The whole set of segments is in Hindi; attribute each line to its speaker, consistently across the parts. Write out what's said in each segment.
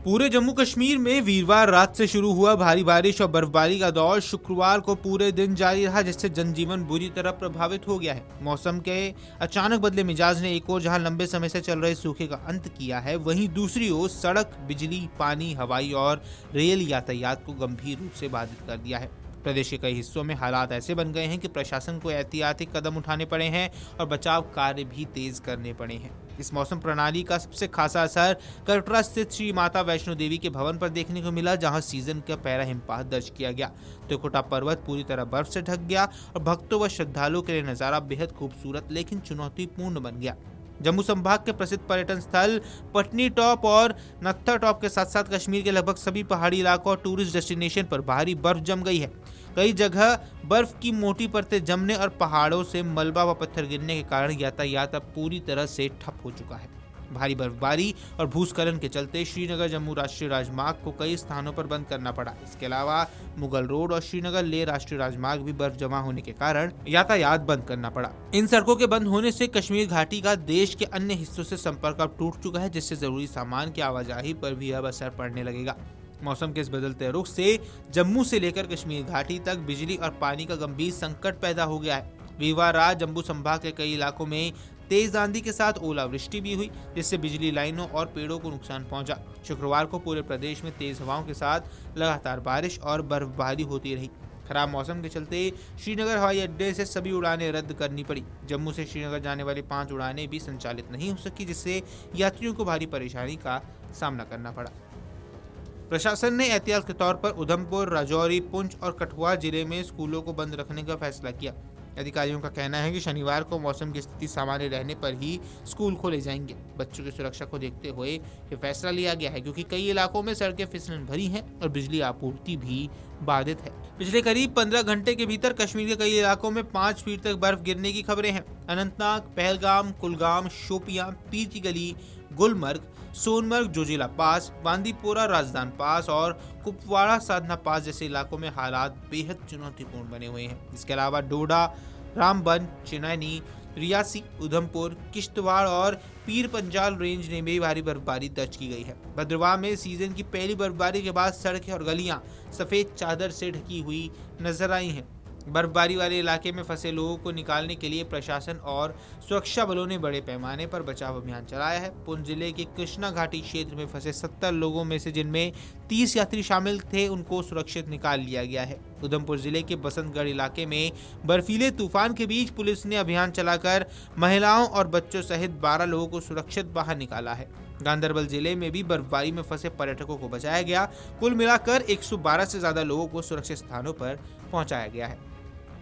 Speaker 1: पूरे जम्मू कश्मीर में वीरवार रात से शुरू हुआ भारी बारिश और बर्फबारी का दौर शुक्रवार को पूरे दिन जारी रहा, जिससे जनजीवन बुरी तरह प्रभावित हो गया है। मौसम के अचानक बदले मिजाज ने एक ओर जहां लंबे समय से चल रहे सूखे का अंत किया है, वहीं दूसरी ओर सड़क, बिजली, पानी, हवाई और रेल यातायात को गंभीर रूप से बाधित कर दिया है। प्रदेश के कई हिस्सों में हालात ऐसे बन गए हैं कि प्रशासन को एहतियाती कदम उठाने पड़े हैं और बचाव कार्य भी तेज करने पड़े हैं। इस मौसम प्रणाली का सबसे खासा असर कटरा स्थित श्री माता वैष्णो देवी के भवन पर देखने को मिला, जहां सीजन का पहला हिमपात दर्ज किया गया। त्रिकुटा पर्वत पूरी तरह बर्फ से ढक गया और भक्तों व श्रद्धालुओं के लिए नजारा बेहद खूबसूरत लेकिन चुनौतीपूर्ण बन गया। जम्मू संभाग के प्रसिद्ध पर्यटन स्थल पटनी टॉप और नत्था टॉप के साथ साथ कश्मीर के लगभग सभी पहाड़ी इलाकों और टूरिस्ट डेस्टिनेशन पर भारी बर्फ जम गई है। कई जगह बर्फ की मोटी परतें जमने और पहाड़ों से मलबा व पत्थर गिरने के कारण यातायात अब पूरी तरह से ठप हो चुका है। भारी बर्फबारी और भूस्खलन के चलते श्रीनगर जम्मू राष्ट्रीय राजमार्ग को कई स्थानों पर बंद करना पड़ा। इसके अलावा मुगल रोड और श्रीनगर लेह राष्ट्रीय राजमार्ग भी बर्फ जमा होने के कारण यातायात बंद करना पड़ा। इन सड़कों के बंद होने से कश्मीर घाटी का देश के अन्य हिस्सों से संपर्क अब टूट चुका है, जिससे जरूरी सामान की आवाजाही पर भी अब असर पड़ने लगेगा। मौसम के इस बदलते रुख से जम्मू से लेकर कश्मीर घाटी तक बिजली और पानी का गंभीर संकट पैदा हो गया है। वीरवार रात जम्मू संभाग के कई इलाकों में तेज आंधी के साथ ओलावृष्टि भी हुई, जिससे बिजली लाइनों और पेड़ों को नुकसान पहुंचा। शुक्रवार को पूरे प्रदेश में तेज हवाओं के साथ लगातार बारिश और बर्फबारी होती रही। खराब मौसम के चलते श्रीनगर हवाई अड्डे से सभी उड़ानें रद्द करनी पड़ी। जम्मू से श्रीनगर जाने वाली 5 उड़ानें भी संचालित नहीं हो सकी, जिससे यात्रियों को भारी परेशानी का सामना करना पड़ा। प्रशासन ने एहतियात के तौर पर उधमपुर, राजौरी, पुंछ और कठुआ जिले में स्कूलों को बंद रखने का फैसला किया। अधिकारियों का कहना है कि शनिवार को मौसम की स्थिति सामान्य रहने पर ही स्कूल खोले जाएंगे। बच्चों की सुरक्षा को देखते हुए ये फैसला लिया गया है, क्योंकि कई इलाकों में सड़कें फिसलन भरी हैं और बिजली आपूर्ति भी बाधित है। पिछले करीब 15 घंटे के भीतर कश्मीर के कई इलाकों में 5 फीट तक बर्फ गिरने की खबरें हैं। अनंतनाग, पहलगाम, कुलगाम, शोपियां, पीर की गली, गुलमर्ग, सोनमर्ग, जोजिला पास, बांदीपोरा, राजदान पास और कुपवाड़ा साधना पास जैसे इलाकों में हालात बेहद चुनौतीपूर्ण बने हुए हैं। इसके अलावा डोडा, रामबन, चिनैनी, रियासी, उधमपुर, किश्तवाड़ और पीर पंजाल रेंज में भी भारी बर्फबारी दर्ज की गई है। भद्रवाह में सीजन की पहली बर्फबारी के बाद सड़कें और गलियां सफेद चादर से ढकी हुई नजर आई हैं। बर्फबारी वाले इलाके में फंसे लोगों को निकालने के लिए प्रशासन और सुरक्षा बलों ने बड़े पैमाने पर बचाव अभियान चलाया है। पुंछ जिले के कृष्णा घाटी क्षेत्र में फंसे 70 लोगों में से जिनमें 30 यात्री शामिल थे, उनको सुरक्षित निकाल लिया गया है। उधमपुर जिले के बसंतगढ़ इलाके में बर्फीले तूफान के बीच पुलिस ने अभियान चलाकर महिलाओं और बच्चों सहित 12 लोगों को सुरक्षित बाहर निकाला है। गांदरबल जिले में भी बर्फबारी में फंसे पर्यटकों को बचाया गया। कुल मिलाकर 112 से ज्यादा लोगों को सुरक्षित स्थानों पर पहुंचाया गया है।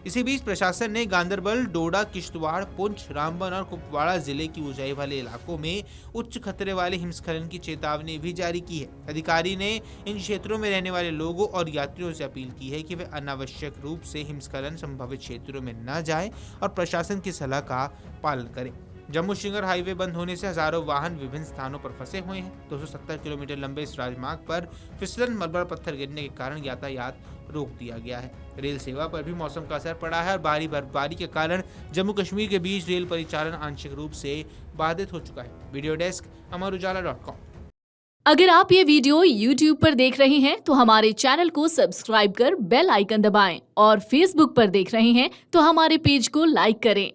Speaker 1: इसी बीच प्रशासन ने गांदरबल, डोडा, किश्तवाड़, पुंछ, रामबन और कुपवाड़ा जिले की ऊंचाई वाले इलाकों में उच्च खतरे वाले हिमस्खलन की चेतावनी भी जारी की है। अधिकारी ने इन क्षेत्रों में रहने वाले लोगों और यात्रियों से अपील की है कि वे अनावश्यक रूप से हिमस्खलन संभावित क्षेत्रों में न जाएं और प्रशासन की सलाह का पालन करें। जम्मू श्रीनगर हाईवे बंद होने से हजारों वाहन विभिन्न स्थानों पर फंसे हुए हैं। 270 किलोमीटर लंबे इस राजमार्ग पर फिसलन, मलबा, पत्थर गिरने के कारण यातायात रोक दिया गया है। रेल सेवा पर भी मौसम का असर पड़ा है और भारी बर्फबारी के कारण जम्मू कश्मीर के बीच रेल परिचालन आंशिक रूप से बाधित हो चुका है। वीडियो डेस्क अमरुजाला.com।
Speaker 2: अगर आप ये वीडियो YouTube पर देख रहे हैं तो हमारे चैनल को सब्सक्राइब कर बेल आइकन दबाएं और Facebook पर देख रहे हैं तो हमारे पेज को लाइक करें।